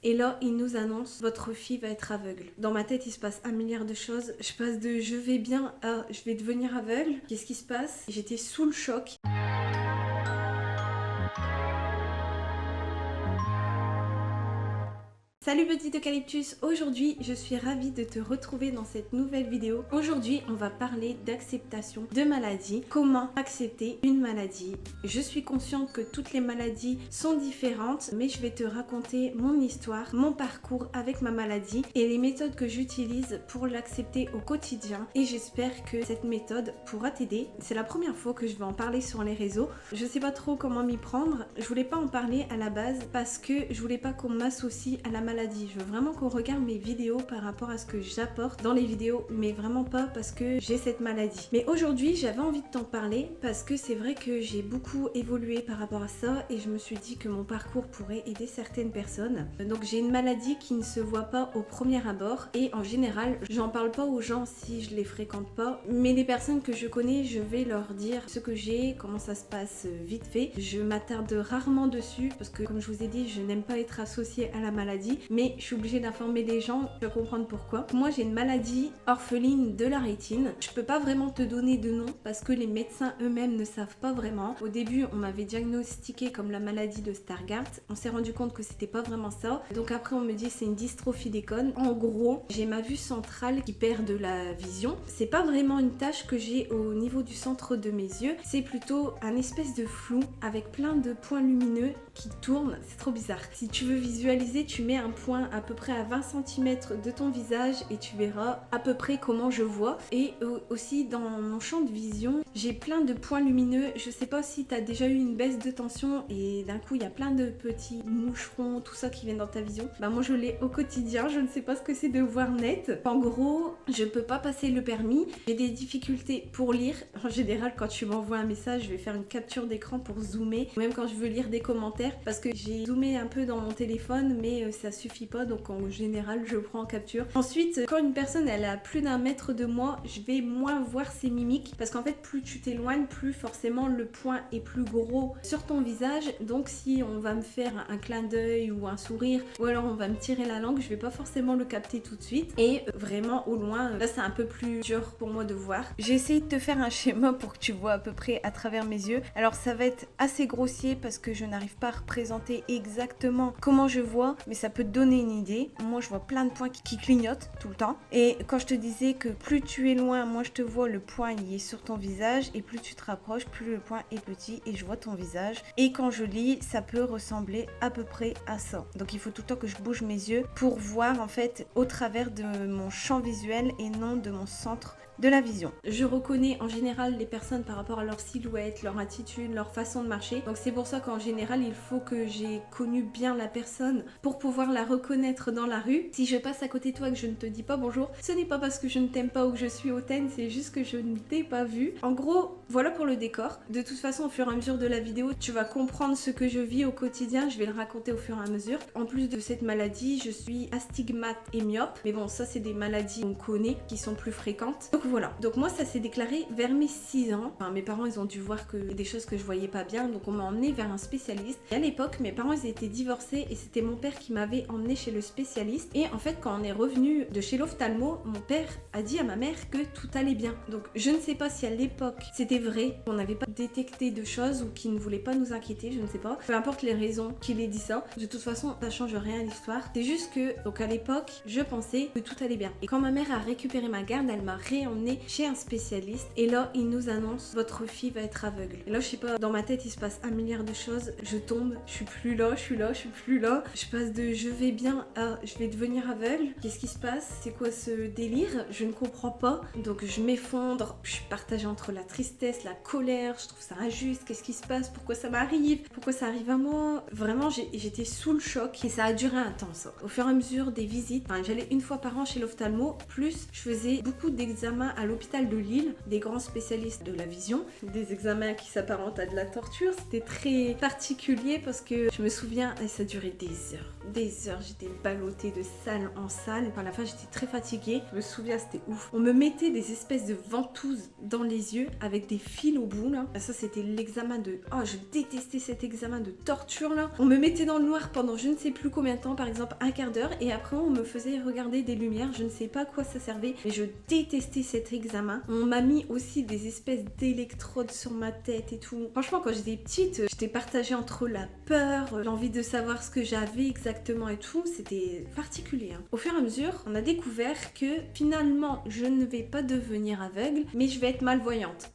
Et là, il nous annonce votre fille va être aveugle. Dans ma tête, il se passe un milliard de choses. Je passe de je vais bien à je vais devenir aveugle. Qu'est-ce qui se passe? J'étais sous le choc. Salut petit eucalyptus, aujourd'hui je suis ravie de te retrouver dans cette nouvelle vidéo. Aujourd'hui on va parler d'acceptation de maladie, comment accepter une maladie. Je suis consciente que toutes les maladies sont différentes, mais je vais te raconter mon histoire, mon parcours avec ma maladie et les méthodes que j'utilise pour l'accepter au quotidien, et j'espère que cette méthode pourra t'aider. C'est la première fois que je vais en parler sur les réseaux, je sais pas trop comment m'y prendre. Je voulais pas en parler à la base parce que je voulais pas qu'on m'associe à la maladie. Je veux vraiment qu'on regarde mes vidéos par rapport à ce que j'apporte dans les vidéos, mais vraiment pas parce que j'ai cette maladie. Mais aujourd'hui j'avais envie de t'en parler parce que c'est vrai que j'ai beaucoup évolué par rapport à ça et je me suis dit que mon parcours pourrait aider certaines personnes. Donc j'ai une maladie qui ne se voit pas au premier abord et en général j'en parle pas aux gens si je les fréquente pas, mais les personnes que je connais je vais leur dire ce que j'ai, comment ça se passe vite fait. Je m'attarde rarement dessus parce que comme je vous ai dit je n'aime pas être associée à la maladie, mais je suis obligée d'informer les gens, je vais comprendre pourquoi. Moi j'ai une maladie orpheline de la rétine. Je peux pas vraiment te donner de nom parce que les médecins eux-mêmes ne savent pas vraiment. Au début on m'avait diagnostiqué comme la maladie de Stargardt, on s'est rendu compte que c'était pas vraiment ça, donc après on me dit c'est une dystrophie des cônes. En gros j'ai ma vue centrale qui perd de la vision. C'est pas vraiment une tache que j'ai au niveau du centre de mes yeux, c'est plutôt un espèce de flou avec plein de points lumineux qui tournent, c'est trop bizarre. Si tu veux visualiser, tu mets un point à peu près à 20 cm de ton visage et tu verras à peu près comment je vois. Et aussi dans mon champ de vision, j'ai plein de points lumineux. Je sais pas si tu as déjà eu une baisse de tension et d'un coup il y a plein de petits moucherons, tout ça qui viennent dans ta vision. Bah moi je l'ai au quotidien, je ne sais pas ce que c'est de voir net. En gros, je peux pas passer le permis, j'ai des difficultés pour lire. En général quand tu m'envoies un message, je vais faire une capture d'écran pour zoomer, même quand je veux lire des commentaires, parce que j'ai zoomé un peu dans mon téléphone mais ça suffit pas, donc en général je prends en capture. Ensuite quand une personne elle a plus d'un mètre de moi, je vais moins voir ses mimiques parce qu'en fait plus tu t'éloignes, plus forcément le point est plus gros sur ton visage. Donc si on va me faire un clin d'œil ou un sourire ou alors on va me tirer la langue, je vais pas forcément le capter tout de suite, et vraiment au loin là c'est un peu plus dur pour moi de voir. J'ai essayé de te faire un schéma pour que tu vois à peu près à travers mes yeux. Alors ça va être assez grossier parce que je n'arrive pas à représenter exactement comment je vois, mais ça peut te donner une idée. Moi je vois plein de points qui clignotent tout le temps, et quand je te disais que plus tu es loin, moi je te vois, le point il est sur ton visage, et plus tu te rapproches, plus le point est petit et je vois ton visage. Et quand je lis, ça peut ressembler à peu près à ça. Donc il faut tout le temps que je bouge mes yeux pour voir en fait au travers de mon champ visuel et non de mon centre de la vision. Je reconnais en général les personnes par rapport à leur silhouette, leur attitude, leur façon de marcher. Donc c'est pour ça qu'en général il faut que j'ai connu bien la personne pour pouvoir la reconnaître dans la rue. Si je passe à côté de toi et que je ne te dis pas bonjour, ce n'est pas parce que je ne t'aime pas ou que je suis hautaine, c'est juste que je ne t'ai pas vu. En gros, voilà pour le décor. De toute façon, au fur et à mesure de la vidéo, tu vas comprendre ce que je vis au quotidien. Je vais le raconter au fur et à mesure. En plus de cette maladie, je suis astigmate et myope. Mais bon, ça c'est des maladies qu'on connaît, qui sont plus fréquentes. Donc voilà. Donc moi, ça s'est déclaré vers mes 6 ans. Enfin, mes parents, ils ont dû voir que des choses que je voyais pas bien. Donc on m'a emmené vers un spécialiste. Et à l'époque, mes parents, ils étaient divorcés et c'était mon père qui m'avait emmené chez le spécialiste. Et en fait, quand on est revenu de chez l'ophtalmo, mon père a dit à ma mère que tout allait bien. Donc je ne sais pas si à l'époque c'était vrai, qu'on n'avait pas détecté de choses ou qu'il ne voulait pas nous inquiéter, je ne sais pas. Peu importe les raisons qu'il ait dit ça, de toute façon ça change rien à l'histoire. C'est juste que, donc à l'époque, je pensais que tout allait bien. Et quand ma mère a récupéré ma garde, elle m'a réemmené chez un spécialiste. Et là, il nous annonce votre fille va être aveugle. Et là, je sais pas, dans ma tête il se passe un milliard de choses. Je tombe, je suis plus là, je suis là, je suis plus là. Je passe de je vais bien à je vais devenir aveugle. Qu'est-ce qui se passe? C'est quoi ce délire? Je ne comprends pas. Donc je m'effondre, je suis partagée entre la tristesse, la colère, je trouve ça injuste, qu'est-ce qui se passe, pourquoi ça m'arrive, pourquoi ça arrive à moi. Vraiment j'étais sous le choc et ça a duré un temps ça. Au fur et à mesure des visites, enfin, j'allais une fois par an chez l'ophtalmo, plus je faisais beaucoup d'examens à l'hôpital de Lille, des grands spécialistes de la vision, des examens qui s'apparentent à de la torture. C'était très particulier parce que je me souviens, et ça durait des heures. j'étais ballottée de salle en salle. À la fin, j'étais très fatiguée. Je me souviens, c'était ouf. On me mettait des espèces de ventouses dans les yeux avec des fils au bout là. Ça, c'était l'examen de... Oh, je détestais cet examen de torture là. On me mettait dans le noir pendant je ne sais plus combien de temps, par exemple un quart d'heure, et après on me faisait regarder des lumières. Je ne sais pas à quoi ça servait, mais je détestais cet examen. On m'a mis aussi des espèces d'électrodes sur ma tête et tout. Franchement, quand j'étais petite, j'étais partagée entre la peur, l'envie de savoir ce que j'avais exactement et tout. C'était particulier, hein. Au fur et à mesure, on a découvert que finalement, je ne vais pas devenir aveugle, mais je vais être malvoyante.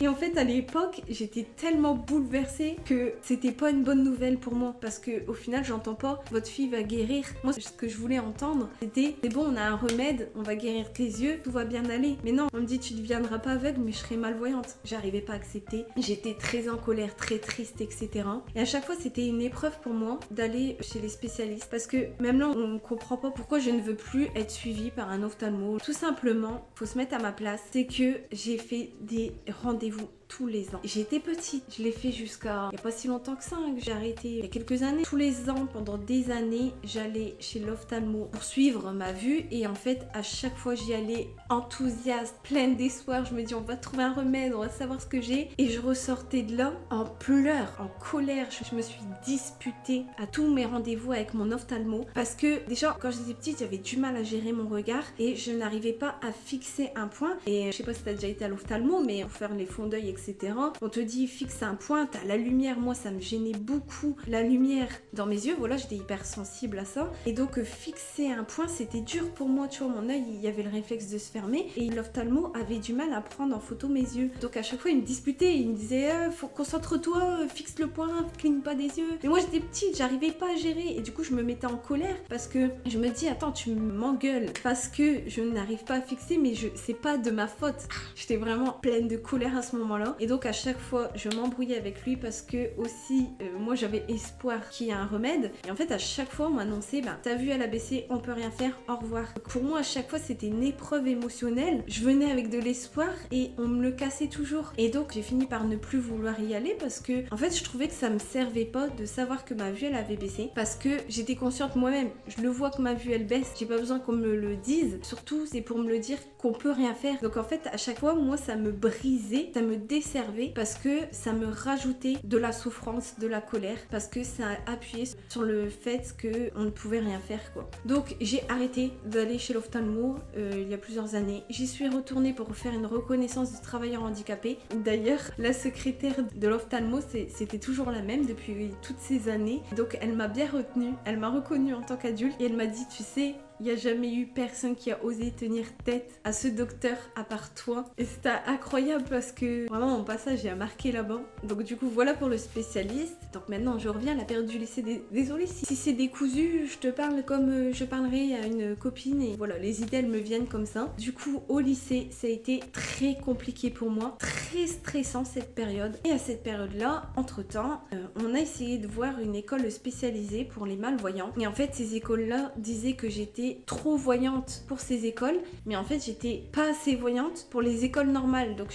Et en fait, à l'époque, j'étais tellement bouleversée que c'était pas une bonne nouvelle pour moi. Parce que au final, j'entends pas votre fille va guérir. Moi, ce que je voulais entendre, c'était c'est bon, on a un remède, on va guérir tes yeux, tout va bien aller. Mais non, on me dit tu ne deviendras pas aveugle, mais je serai malvoyante. J'arrivais pas à accepter. J'étais très en colère, très triste, etc. Et à chaque fois, c'était une épreuve pour moi d'aller chez les spécialistes. Parce que même là, on comprend pas pourquoi je ne veux plus être suivie par un ophtalmo. Tout simplement, faut se mettre à ma place. C'est que j'ai fait des rendez-vous tous les ans. J'étais petite, je l'ai fait jusqu'à il n'y a pas si longtemps que ça, hein, que j'ai arrêté il y a quelques années. Tous les ans, pendant des années, j'allais chez l'ophtalmo pour suivre ma vue, et en fait à chaque fois j'y allais enthousiaste, pleine d'espoir. Je me dis on va trouver un remède, on va savoir ce que j'ai, et je ressortais de là en pleurs, en colère. Je me suis disputée à tous mes rendez-vous avec mon ophtalmo parce que déjà quand j'étais petite j'avais du mal à gérer mon regard et je n'arrivais pas à fixer un point. Et je sais pas si t'as déjà été à l'ophtalmo, mais pour faire les fonds d'œil, etc. On te dit fixe un point, t'as la lumière. Moi ça me gênait beaucoup, la lumière dans mes yeux, voilà, j'étais hyper sensible à ça, et donc fixer un point c'était dur pour moi, tu vois. Mon œil, il y avait le réflexe de se fermer, et l'ophtalmo avait du mal à prendre en photo mes yeux. Donc à chaque fois il me disputait, il me disait faut concentre-toi, fixe le point, cligne pas des yeux. Mais moi j'étais petite, j'arrivais pas à gérer, et du coup je me mettais en colère parce que je me dis attends, tu m'engueules parce que je n'arrive pas à fixer, mais c'est pas de ma faute. J'étais vraiment pleine de colère à ce moment-là, et donc à chaque fois je m'embrouillais avec lui parce que aussi moi j'avais espoir qu'il y ait un remède, et en fait à chaque fois on m'annonçait ta vue elle a baissé, on peut rien faire, au revoir. Pour moi à chaque fois c'était une épreuve émotionnelle. Je venais avec de l'espoir et on me le cassait toujours, et donc j'ai fini par ne plus vouloir y aller parce que en fait je trouvais que ça me servait pas de savoir que ma vue elle avait baissé, parce que j'étais consciente moi-même, je le vois que ma vue elle baisse, j'ai pas besoin qu'on me le dise, surtout c'est pour me le dire qu'on peut rien faire. Donc en fait à chaque fois moi ça me brisait, ça me desservait parce que ça me rajoutait de la souffrance, de la colère, parce que ça appuyait sur le fait qu'on ne pouvait rien faire quoi. Donc j'ai arrêté d'aller chez l'ophtalmo il y a plusieurs années. J'y suis retournée pour faire une reconnaissance de travailleur handicapé. D'ailleurs la secrétaire de l'ophtalmo c'était toujours la même depuis toutes ces années, donc elle m'a bien retenue, elle m'a reconnue en tant qu'adulte, et elle m'a dit tu sais, il n'y a jamais eu personne qui a osé tenir tête à ce docteur à part toi. Et c'était incroyable parce que vraiment mon passage a marqué là-bas. Donc du coup voilà pour le spécialiste. Donc maintenant je reviens à la période du lycée. Désolée si c'est décousu, je te parle comme je parlerais à une copine, et voilà, les idées elles me viennent comme ça. Du coup au lycée ça a été très compliqué pour moi, très stressant cette période. Et à cette période-là, entre-temps, on a essayé de voir une école spécialisée pour les malvoyants. Et en fait ces écoles-là disaient que j'étais trop voyante pour ces écoles, mais en fait j'étais pas assez voyante pour les écoles normales, donc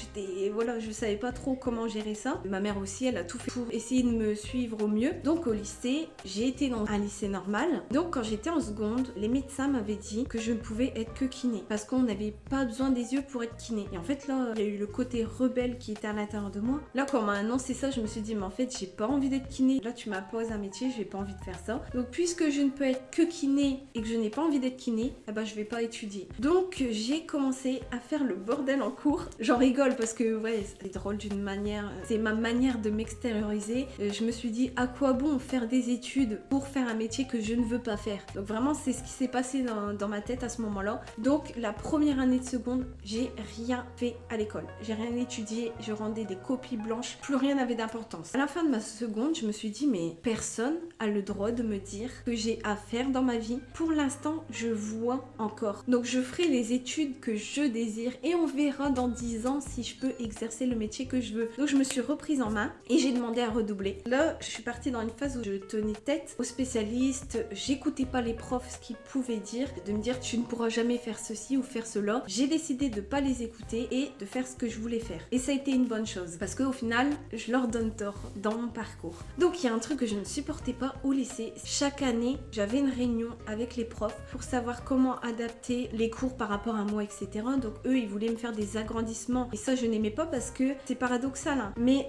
voilà, je savais pas trop comment gérer ça. Ma mère aussi elle a tout fait pour essayer de me suivre au mieux. Donc au lycée, j'ai été dans un lycée normal. Donc quand j'étais en seconde, les médecins m'avaient dit que je ne pouvais être que kiné parce qu'on n'avait pas besoin des yeux pour être kiné. Et en fait là, il y a eu le côté rebelle qui était à l'intérieur de moi. Là quand on m'a annoncé ça, je me suis dit mais en fait j'ai pas envie d'être kiné. Là tu m'imposes un métier, j'ai pas envie de faire ça. Donc puisque je ne peux être que kiné et que je n'ai pas envie d'être kiné, eh ben je vais pas étudier. Donc j'ai commencé à faire le bordel en cours. J'en rigole parce que ouais, c'est drôle d'une manière, c'est ma manière de m'extérioriser. Je me suis dit à quoi bon faire des études pour faire un métier que je ne veux pas faire. Donc vraiment c'est ce qui s'est passé dans ma tête à ce moment-là. Donc la première année de seconde, j'ai rien fait à l'école. J'ai rien étudié, je rendais des copies blanches, plus rien n'avait d'importance. À la fin de ma seconde, je me suis dit mais personne a le droit de me dire que j'ai à faire dans ma vie. Pour l'instant, je vois encore. Donc je ferai les études que je désire et on verra dans 10 ans si je peux exercer le métier que je veux. Donc je me suis reprise en main et j'ai demandé à redoubler. Là, je suis partie dans une phase où je tenais tête aux spécialistes, j'écoutais pas les profs ce qu'ils pouvaient dire, de me dire tu ne pourras jamais faire ceci ou faire cela. J'ai décidé de pas les écouter et de faire ce que je voulais faire. Et ça a été une bonne chose parce qu'au final, je leur donne tort dans mon parcours. Donc il y a un truc que je ne supportais pas au lycée. Chaque année, j'avais une réunion avec les profs pour savoir comment adapter les cours par rapport à moi, etc. Donc eux, ils voulaient me faire des agrandissements. Et ça, je n'aimais pas parce que c'est paradoxal. Hein. Mais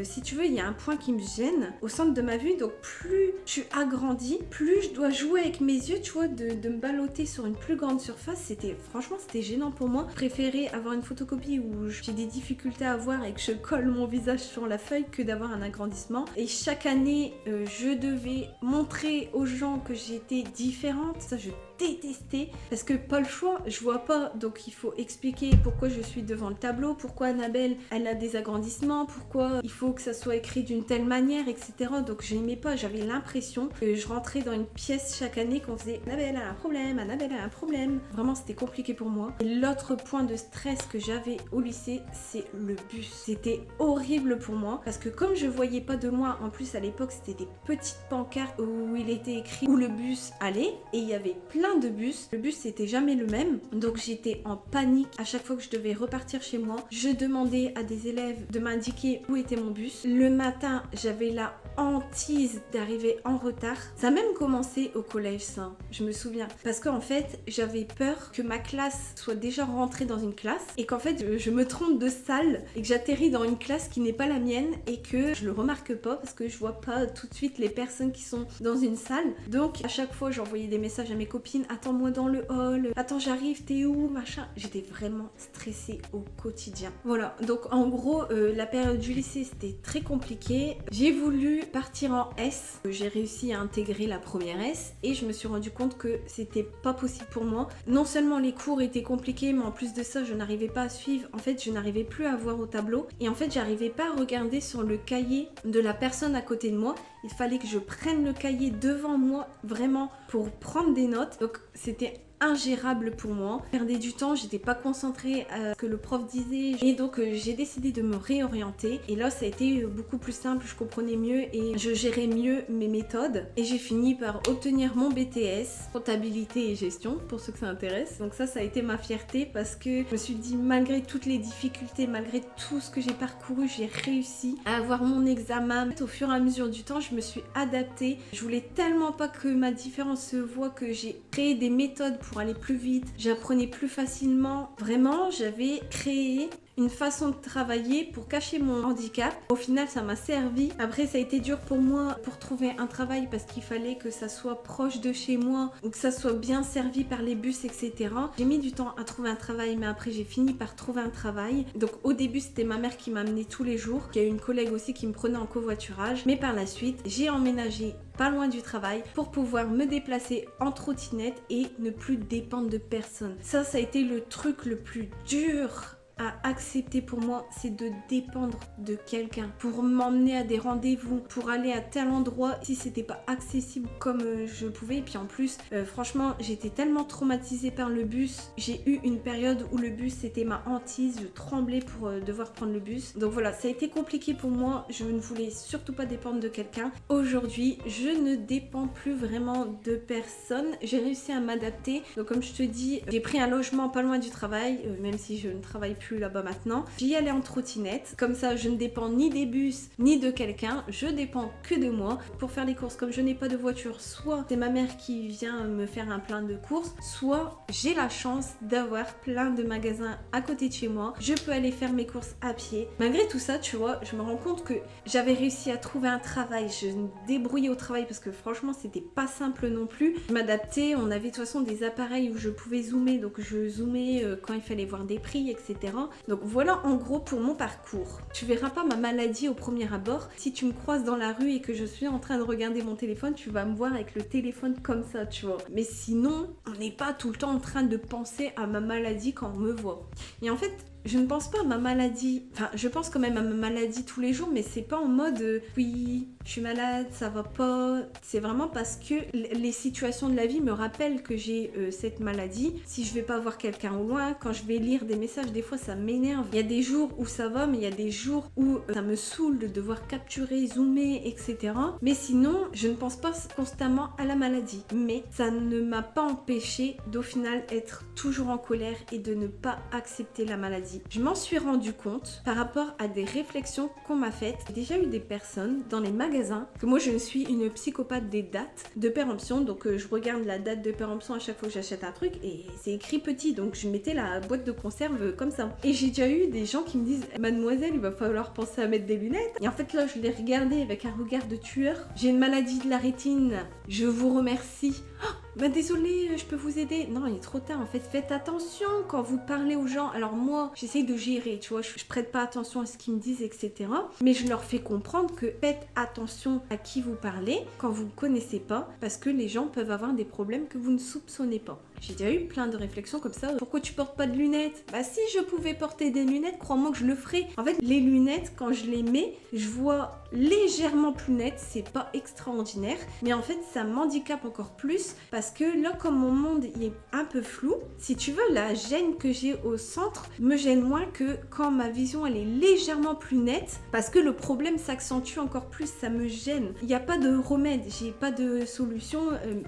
si tu veux, il y a un point qui me gêne au centre de ma vue. Donc plus je agrandis, plus je dois jouer avec mes yeux, tu vois, de me balloter sur une plus grande surface. Franchement, c'était gênant pour moi. Je préférais avoir une photocopie où j'ai des difficultés à voir et que je colle mon visage sur la feuille que d'avoir un agrandissement. Et chaque année, je devais montrer aux gens que j'étais différente. Ça, je détestais parce que pas le choix, je vois pas, donc il faut expliquer pourquoi je suis devant le tableau, pourquoi Annabelle elle a des agrandissements, pourquoi il faut que ça soit écrit d'une telle manière, etc. Donc je n'aimais pas, j'avais l'impression que je rentrais dans une pièce chaque année qu'on faisait Annabelle a un problème, Annabelle a un problème. Vraiment c'était compliqué pour moi. Et l'autre point de stress que j'avais au lycée, c'est le bus. C'était horrible pour moi parce que comme je voyais pas de moi, en plus à l'époque c'était des petites pancartes où il était écrit où le bus allait et il y avait plein de bus. Le bus c'était jamais le même, donc j'étais en panique à chaque fois que je devais repartir chez moi. Je demandais à des élèves de m'indiquer où était mon bus. Le matin, j'avais la hantise d'arriver en retard. Ça a même commencé au collège, ça, je me souviens. Parce qu'en fait, j'avais peur que ma classe soit déjà rentrée dans une classe et qu'en fait, je me trompe de salle et que j'atterris dans une classe qui n'est pas la mienne et que je le remarque pas parce que je vois pas tout de suite les personnes qui sont dans une salle. Donc, à chaque fois, j'envoyais des messages à mes copines, attends-moi dans le hall, attends, j'arrive, t'es où, machin. J'étais vraiment stressée au quotidien. Voilà, donc en gros, la période du lycée, c'était très compliqué. J'ai voulu partir en S. J'ai réussi à intégrer la première S et je me suis rendu compte que c'était pas possible pour moi. Non seulement les cours étaient compliqués, mais en plus de ça, je n'arrivais pas à suivre. En fait, je n'arrivais plus à voir au tableau et en fait, j'arrivais pas à regarder sur le cahier de la personne à côté de moi. Il fallait que je prenne le cahier devant moi vraiment pour prendre des notes. Donc, c'était ingérable pour moi. Je perdais du temps, j'étais pas concentrée à ce que le prof disait et donc j'ai décidé de me réorienter et là ça a été beaucoup plus simple, je comprenais mieux et je gérais mieux mes méthodes et j'ai fini par obtenir mon BTS comptabilité et gestion pour ceux que ça intéresse. Donc ça a été ma fierté parce que je me suis dit malgré toutes les difficultés, malgré tout ce que j'ai parcouru, j'ai réussi à avoir mon examen. Au fur et à mesure du temps, je me suis adaptée. Je voulais tellement pas que ma différence se voit que j'ai créé des méthodes pour aller plus vite, j'apprenais plus facilement. Vraiment, j'avais créé une façon de travailler pour cacher mon handicap. Au final, ça m'a servi. Après, ça a été dur pour moi pour trouver un travail parce qu'il fallait que ça soit proche de chez moi ou que ça soit bien servi par les bus, etc. J'ai mis du temps à trouver un travail, mais après, j'ai fini par trouver un travail. Donc, au début, c'était ma mère qui m'amenait tous les jours. Il y a eu une collègue aussi qui me prenait en covoiturage. Mais par la suite, j'ai emménagé pas loin du travail pour pouvoir me déplacer en trottinette et ne plus dépendre de personne. Ça a été le truc le plus dur à accepter pour moi, c'est de dépendre de quelqu'un pour m'emmener à des rendez-vous, pour aller à tel endroit si c'était pas accessible comme je pouvais. Et puis en plus, franchement, j'étais tellement traumatisée par le bus. J'ai eu une période où le bus c'était ma hantise, je tremblais pour devoir prendre le bus. Donc voilà, ça a été compliqué pour moi. Je ne voulais surtout pas dépendre de quelqu'un. Aujourd'hui, je ne dépends plus vraiment de personne. J'ai réussi à m'adapter. Donc comme je te dis, j'ai pris un logement pas loin du travail, même si je ne travaille plus là-bas maintenant. J'y allais en trottinette, comme ça je ne dépends ni des bus ni de quelqu'un, je dépends que de moi. Pour faire les courses, comme je n'ai pas de voiture, soit c'est ma mère qui vient me faire un plein de courses, soit j'ai la chance d'avoir plein de magasins à côté de chez moi, je peux aller faire mes courses à pied. Malgré tout ça, tu vois, je me rends compte que j'avais réussi à trouver un travail, je me débrouillais au travail parce que franchement c'était pas simple non plus. Je m'adaptais, on avait de toute façon des appareils où je pouvais zoomer, donc je zoomais quand il fallait voir des prix, etc. Donc voilà en gros pour mon parcours. Tu verras pas ma maladie au premier abord. Si tu me croises dans la rue et que je suis en train de regarder mon téléphone, tu vas me voir avec le téléphone comme ça, tu vois. Mais sinon, on n'est pas tout le temps en train de penser à ma maladie quand on me voit. Et en fait, je ne pense pas à ma maladie. Enfin, je pense quand même à ma maladie tous les jours, mais c'est pas en mode oui, je suis malade, ça va pas. C'est vraiment parce que les situations de la vie me rappellent que j'ai cette maladie. Si je vais pas voir quelqu'un au loin, quand je vais lire des messages, des fois ça m'énerve. Il y a des jours où ça va, mais il y a des jours où ça me saoule de devoir capturer, zoomer, etc. Mais sinon, je ne pense pas constamment à la maladie. Mais ça ne m'a pas empêché d'au final être toujours en colère et de ne pas accepter la maladie. Je m'en suis rendu compte par rapport à des réflexions qu'on m'a faites. J'ai déjà eu des personnes dans les magasins, que moi je suis une psychopathe des dates de péremption, donc je regarde la date de péremption à chaque fois que j'achète un truc et c'est écrit petit, donc je mettais la boîte de conserve comme ça. Et j'ai déjà eu des gens qui me disent mademoiselle, il va falloir penser à mettre des lunettes. Et en fait là je l'ai regardé avec un regard de tueur. J'ai une maladie de la rétine, je vous remercie. Oh, bah désolé, je peux vous aider. Non, il est trop tard en fait. Faites attention quand vous parlez aux gens. Alors moi, j'essaye de gérer, tu vois, je prête pas attention à ce qu'ils me disent, etc. Mais je leur fais comprendre que faites attention à qui vous parlez quand vous ne connaissez pas, parce que les gens peuvent avoir des problèmes que vous ne soupçonnez pas. J'ai déjà eu plein de réflexions comme ça. Pourquoi tu portes pas de lunettes? Bah si je pouvais porter des lunettes, crois-moi que je le ferais. En fait, les lunettes, quand je les mets, je vois légèrement plus net. C'est pas extraordinaire, mais en fait, ça m'handicape encore plus parce que là, comme mon monde il est un peu flou, si tu veux, la gêne que j'ai au centre me gêne moins que quand ma vision elle est légèrement plus nette, parce que le problème s'accentue encore plus, ça me gêne. Il n'y a pas de remède, j'ai pas de solution,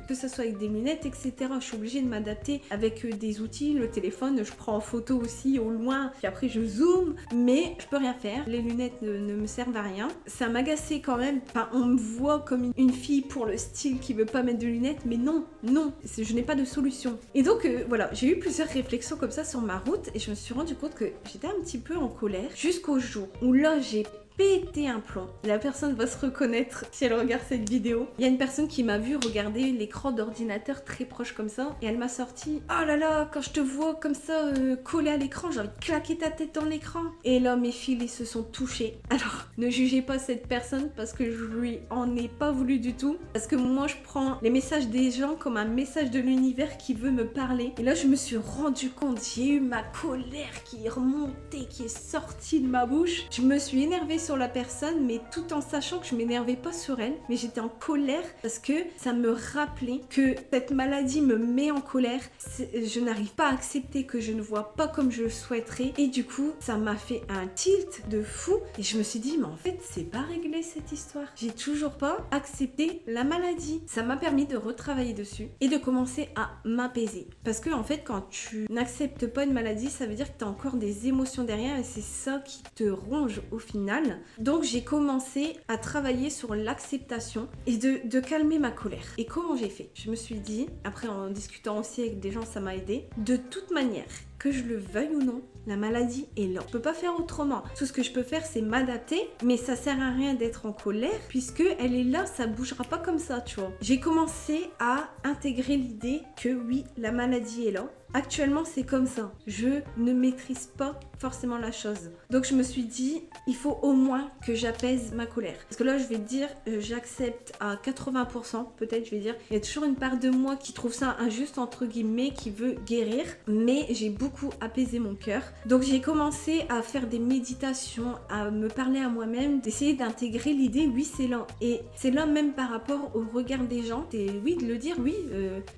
que ce soit avec des lunettes, etc. Je suis obligée de m'adapter avec des outils, le téléphone, je prends en photo aussi au loin, puis après je zoome, mais je peux rien faire. Les lunettes ne me servent à rien. Ça m'agaçait quand même. Enfin, on me voit comme une fille pour le style qui veut pas mettre de lunettes, mais non, je n'ai pas de solution. Et donc voilà, j'ai eu plusieurs réflexions comme ça sur ma route et je me suis rendu compte que j'étais un petit peu en colère jusqu'au jour où là j'ai pété un plomb. La personne va se reconnaître si elle regarde cette vidéo. Il y a une personne qui m'a vu regarder l'écran d'ordinateur très proche comme ça et elle m'a sorti: oh là là, quand je te vois comme ça collé à l'écran, j'ai envie de claquer ta tête dans l'écran. Et là mes fils se sont touchés. Alors ne jugez pas cette personne parce que je lui en ai pas voulu du tout, parce que moi je prends les messages des gens comme un message de l'univers qui veut me parler. Et là je me suis rendu compte, j'ai eu ma colère qui est remontée, qui est sortie de ma bouche. Je me suis énervée sur la personne, mais tout en sachant que je m'énervais pas sur elle, mais j'étais en colère parce que ça me rappelait que cette maladie me met en colère. Je n'arrive pas à accepter que je ne vois pas comme je le souhaiterais et du coup ça m'a fait un tilt de fou et je me suis dit mais en fait c'est pas réglé cette histoire. J'ai toujours pas accepté la maladie. Ça m'a permis de retravailler dessus et de commencer à m'apaiser, parce que en fait quand tu n'acceptes pas une maladie, ça veut dire que tu as encore des émotions derrière et c'est ça qui te ronge au final. Donc j'ai commencé à travailler sur l'acceptation et de calmer ma colère. Et comment j'ai fait? Je me suis dit, après en discutant aussi avec des gens, ça m'a aidé, de toute manière, que je le veuille ou non, la maladie est là. Je peux pas faire autrement. Tout ce que je peux faire, c'est m'adapter, mais ça sert à rien d'être en colère puisque elle est là, ça bougera pas comme ça, tu vois. J'ai commencé à intégrer l'idée que oui, la maladie est là. Actuellement, c'est comme ça. Je ne maîtrise pas forcément la chose. Donc, je me suis dit, il faut au moins que j'apaise ma colère. Parce que là, je vais te dire, j'accepte à 80%, peut-être, je vais dire. Il y a toujours une part de moi qui trouve ça injuste, entre guillemets, qui veut guérir. Mais j'ai beaucoup apaisé mon cœur. Donc, j'ai commencé à faire des méditations, à me parler à moi-même, d'essayer d'intégrer l'idée, oui, c'est là. Et c'est là même par rapport au regard des gens. Et oui, de le dire, oui,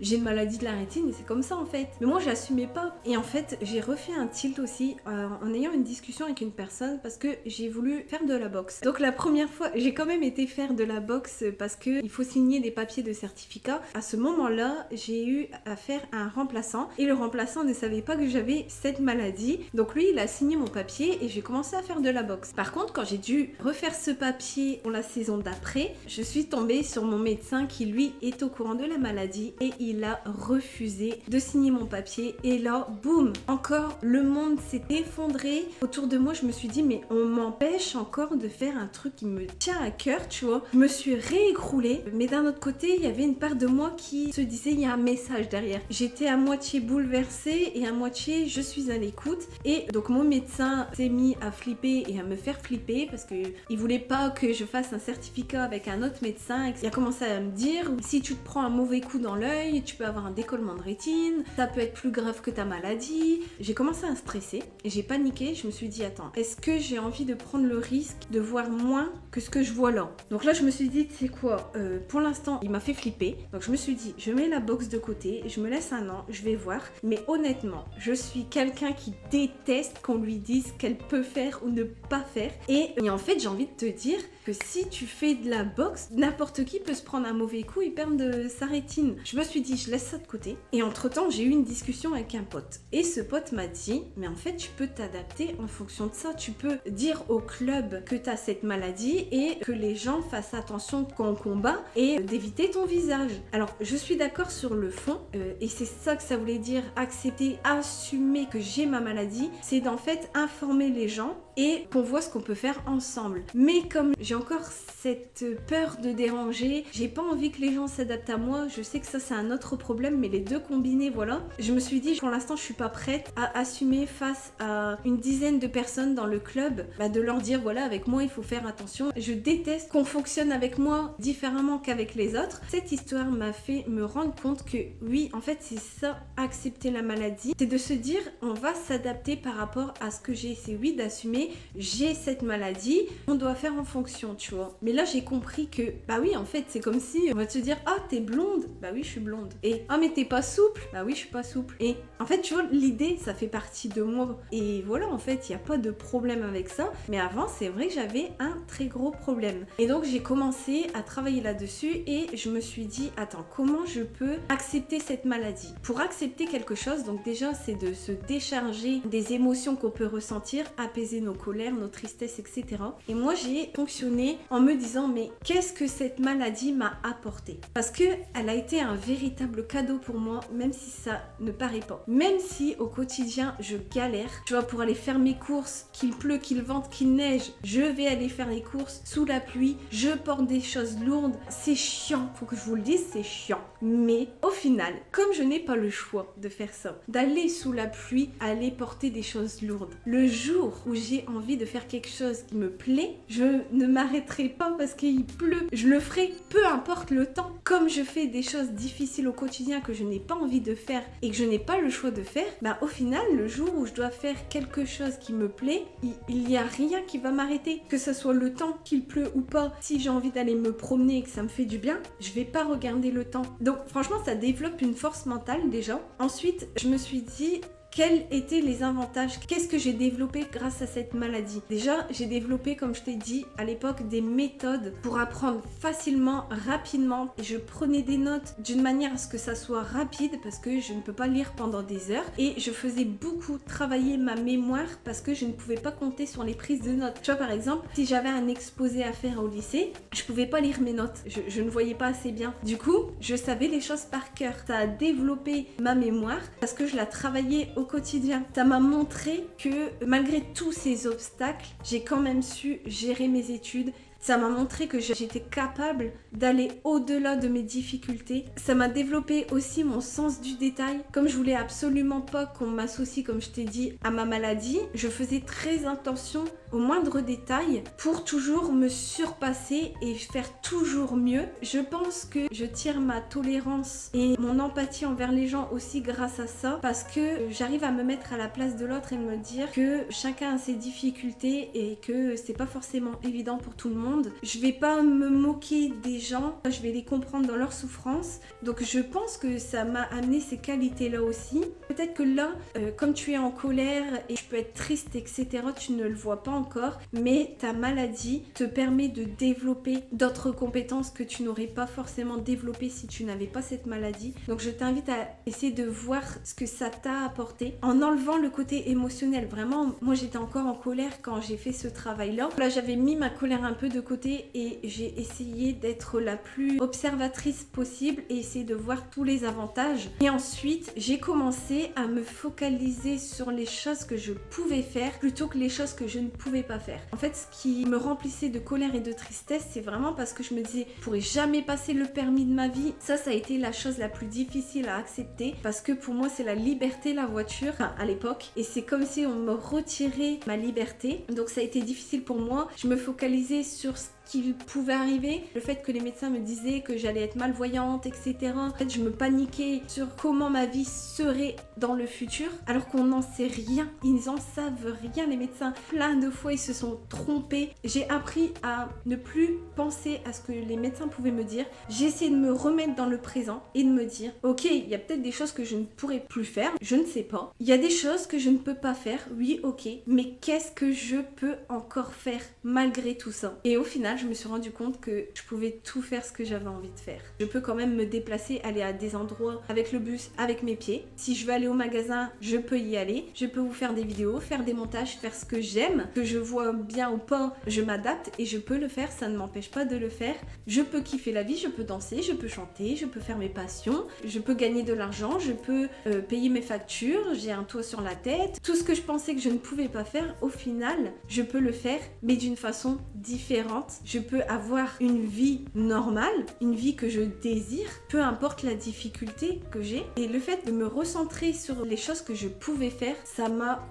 j'ai une maladie de la rétine, et c'est comme ça, en fait. Mais moi, j'assumais pas. Et en fait, j'ai refait un tilt aussi en ayant une discussion avec une personne parce que j'ai voulu faire de la boxe. Donc la première fois, j'ai quand même été faire de la boxe parce que il faut signer des papiers de certificat. À ce moment-là, j'ai eu à faire un remplaçant et le remplaçant ne savait pas que j'avais cette maladie. Donc lui, il a signé mon papier et j'ai commencé à faire de la boxe. Par contre, quand j'ai dû refaire ce papier pour la saison d'après, je suis tombée sur mon médecin qui lui est au courant de la maladie et il a refusé de signer mon papier. Et là, boum, encore le monde s'est effondré autour de moi. Je me suis dit mais on m'empêche encore de faire un truc qui me tient à cœur, tu vois. Je me suis réécroulée, mais d'un autre côté il y avait une part de moi qui se disait il y a un message derrière. J'étais à moitié bouleversée et à moitié ok, je suis à l'écoute. Et donc mon médecin s'est mis à flipper et à me faire flipper parce que il voulait pas que je fasse un certificat avec un autre médecin. Il a commencé à me dire, si tu te prends un mauvais coup dans l'œil, tu peux avoir un décollement de rétine, ça peut être plus grave que ta maladie. J'ai commencé à stresser et j'ai paniqué. Je me suis dit, attends, est-ce que j'ai envie de prendre le risque de voir moins que ce que je vois là? Donc là, je me suis dit, c'est quoi, pour l'instant, il m'a fait flipper. Donc je me suis dit, je mets la boxe de côté, je me laisse un an, je vais voir. Mais honnêtement, je suis quelqu'un qui déteste qu'on lui dise qu'elle peut faire ou ne pas faire. Et en fait, j'ai envie de te dire que si tu fais de la boxe, n'importe qui peut se prendre un mauvais coup et perdre de sa rétine. Je me suis dit, je laisse ça de côté. Et entre-temps, j'ai eu une discussion avec un pote. Et ce pote m'a dit, mais en fait, tu peux t'adapter en fonction de ça. Tu peux dire au club que tu as cette maladie et que les gens fassent attention quand on combat et d'éviter ton visage. Alors, je suis d'accord sur le fond et c'est ça que ça voulait dire, accepter, assumer que j'ai ma maladie. C'est d'en fait informer les gens et qu'on voit ce qu'on peut faire ensemble. Mais comme j'ai encore cette peur de déranger, j'ai pas envie que les gens s'adaptent à moi, je sais que ça c'est un autre problème, mais les deux combinés, voilà. Je me suis dit, pour l'instant je suis pas prête à assumer face à une dizaine de personnes dans le club, de leur dire voilà, avec moi il faut faire attention. Je déteste qu'on fonctionne avec moi différemment qu'avec les autres. Cette histoire m'a fait me rendre compte que oui, en fait c'est ça, accepter la maladie, c'est de se dire on va s'adapter par rapport à ce que j'ai. C'est oui d'assumer, j'ai cette maladie, on doit faire en fonction, tu vois. Mais là j'ai compris que bah oui, en fait c'est comme si on va te dire ah t'es blonde, bah oui je suis blonde. Et ah mais t'es pas souple, bah oui je suis pas souple. Et en fait tu vois, l'idée ça fait partie de moi et voilà, en fait il n'y a pas de problème avec ça. Mais avant c'est vrai que j'avais un très gros problème et donc j'ai commencé à travailler là-dessus et je me suis dit attends, comment je peux accepter cette maladie? Pour accepter quelque chose, donc déjà c'est de se décharger des émotions qu'on peut ressentir, apaiser nos colères, nos tristesses, etc. Et moi j'ai fonctionné en me disant mais qu'est-ce que cette maladie m'a apporté? Parce que elle a été un véritable cadeau pour moi, même si ça ne paraît pas. Même si au quotidien je galère, tu vois, pour aller faire mes courses, qu'il pleut, qu'il vente, qu'il neige, je vais aller faire les courses sous la pluie, je porte des choses lourdes, c'est chiant, faut que je vous le dise, c'est chiant. Mais au final, comme je n'ai pas le choix de faire ça, d'aller sous la pluie, aller porter des choses lourdes, le jour où j'ai envie de faire quelque chose qui me plaît, je ne m'arrêterai pas parce qu'il pleut, je le ferai peu importe le temps. Comme je fais des choses difficiles au quotidien que je n'ai pas envie de faire et que je n'ai pas le choix de faire, au final le jour où je dois faire quelque chose qui me plaît, il n'y a rien qui va m'arrêter, que ce soit le temps, qu'il pleut ou pas. Si j'ai envie d'aller me promener et que ça me fait du bien, je vais pas regarder le temps. Donc franchement ça développe une force mentale déjà. Ensuite je me suis dit quels étaient les avantages? Qu'est-ce que j'ai développé grâce à cette maladie? Déjà, j'ai développé, comme je t'ai dit, à l'époque, des méthodes pour apprendre facilement, rapidement. Je prenais des notes d'une manière à ce que ça soit rapide parce que je ne peux pas lire pendant des heures. Et je faisais beaucoup travailler ma mémoire parce que je ne pouvais pas compter sur les prises de notes. Tu vois, par exemple, si j'avais un exposé à faire au lycée, je pouvais pas lire mes notes. Je ne voyais pas assez bien. Du coup, je savais les choses par cœur. Ça a développé ma mémoire parce que je la travaillais au quotidien. Ça m'a montré que malgré tous ces obstacles, j'ai quand même su gérer mes études. Ça m'a montré que j'étais capable d'aller au-delà de mes difficultés. Ça m'a développé aussi mon sens du détail. Comme je voulais absolument pas qu'on m'associe, comme je t'ai dit, à ma maladie, je faisais très attention au moindre détail pour toujours me surpasser et faire toujours mieux. Je pense que je tire ma tolérance et mon empathie envers les gens aussi grâce à ça, parce que j'arrive à me mettre à la place de l'autre et me dire que chacun a ses difficultés et que c'est pas forcément évident pour tout le monde. Je vais pas me moquer des gens, je vais les comprendre dans leur souffrance. Donc je pense que ça m'a amené ces qualités-là aussi. Peut-être que là, comme tu es en colère et tu peux être triste, etc., tu ne le vois pas encore, mais ta maladie te permet de développer d'autres compétences que tu n'aurais pas forcément développées si tu n'avais pas cette maladie. Donc je t'invite à essayer de voir ce que ça t'a apporté en enlevant le côté émotionnel. Vraiment, moi j'étais encore en colère quand j'ai fait ce travail-là. Là, j'avais mis ma colère un peu de côté et j'ai essayé d'être la plus observatrice possible et essayer de voir tous les avantages. Et ensuite, j'ai commencé à me focaliser sur les choses que je pouvais faire plutôt que les choses que je ne pouvais pas faire. En fait, ce qui me remplissait de colère et de tristesse, c'est vraiment parce que je me disais, je pourrais jamais passer le permis de ma vie. Ça a été la chose la plus difficile à accepter parce que pour moi, c'est la liberté, la voiture, enfin, à l'époque. Et c'est comme si on me retirait ma liberté. Donc ça a été difficile pour moi. Je me focalisais sur ce qui pouvait arriver, le fait que les médecins me disaient que j'allais être malvoyante, etc. En fait, je me paniquais sur comment ma vie serait dans le futur, alors qu'on n'en sait rien. Ils n'en savent rien, les médecins. Plein de fois, ils se sont trompés. J'ai appris à ne plus penser à ce que les médecins pouvaient me dire. J'ai essayé de me remettre dans le présent et de me dire, ok, il y a peut-être des choses que je ne pourrais plus faire, je ne sais pas. Il y a des choses que je ne peux pas faire, oui, ok, mais qu'est-ce que je peux encore faire malgré tout ça? Et au final, je me suis rendu compte que je pouvais tout faire ce que j'avais envie de faire. Je peux quand même me déplacer, aller à des endroits avec le bus, avec mes pieds. Si je veux aller au magasin, je peux y aller. Je peux vous faire des vidéos, faire des montages, faire ce que j'aime, que je vois bien ou pas, je m'adapte et je peux le faire, ça ne m'empêche pas de le faire. Je peux kiffer la vie, je peux danser, je peux chanter, je peux faire mes passions, je peux gagner de l'argent, je peux payer mes factures, j'ai un toit sur la tête. Tout ce que je pensais que je ne pouvais pas faire, au final, je peux le faire, mais d'une façon différente. Je peux avoir une vie normale, une vie que je désire, peu importe la difficulté que j'ai. Et le fait de me recentrer sur les choses que je pouvais faire, ça m'a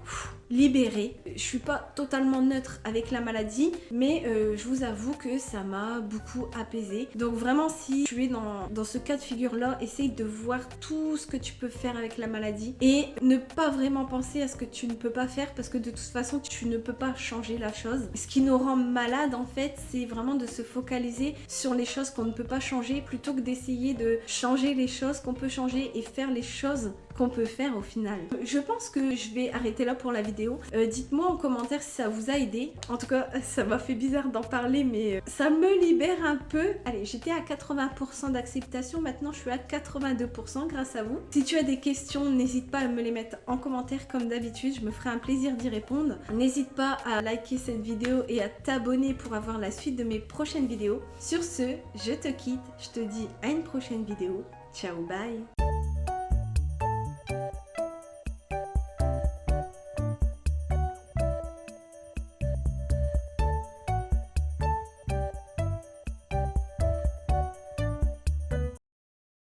libérée. Je suis pas totalement neutre avec la maladie, mais je vous avoue que ça m'a beaucoup apaisée. Donc vraiment, si tu es dans ce cas de figure-là, essaye de voir tout ce que tu peux faire avec la maladie et ne pas vraiment penser à ce que tu ne peux pas faire parce que de toute façon, tu ne peux pas changer la chose. Ce qui nous rend malade, en fait, c'est vraiment de se focaliser sur les choses qu'on ne peut pas changer plutôt que d'essayer de changer les choses qu'on peut changer et faire les choses qu'on peut faire au final. Je pense que je vais arrêter là pour la vidéo. Dites-moi en commentaire si ça vous a aidé. En tout cas, ça m'a fait bizarre d'en parler, mais ça me libère un peu. Allez, j'étais à 80% d'acceptation, maintenant je suis à 82% grâce à vous. Si tu as des questions, n'hésite pas à me les mettre en commentaire comme d'habitude, je me ferai un plaisir d'y répondre. N'hésite pas à liker cette vidéo et à t'abonner pour avoir la suite de mes prochaines vidéos. Sur ce, je te quitte, je te dis à une prochaine vidéo. Ciao, bye!